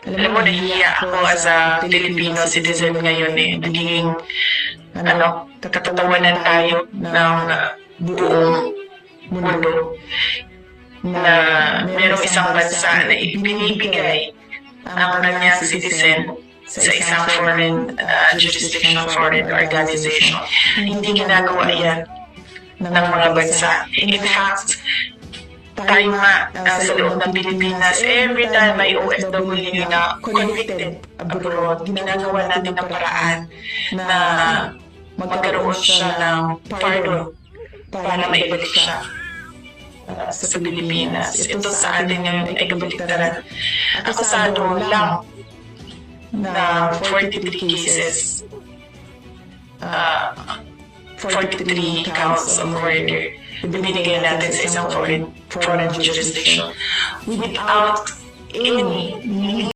Alam mo, nahihiya ako as a Filipino citizen ngayon eh. Nagiging, katatawanan tayo ng buong mundo na merong isang bansa na ibinibigay ang kanyang citizen sa isang foreign jurisdiction, foreign organization. Hindi ginagawa yan ng mga bansa. In fact, tayo nga sa loob ng Pilipinas, every time may OFW na convicted abroad, ginagawa natin ng paraan na magkaroon siya ng pardon para maibalik siya sa Pilipinas. Ito sa atin ngayon ay kabaliktaran. Akusado lang na 43 cases, 43 counts of murder, binigay natin sa isang foreign jurisdiction without any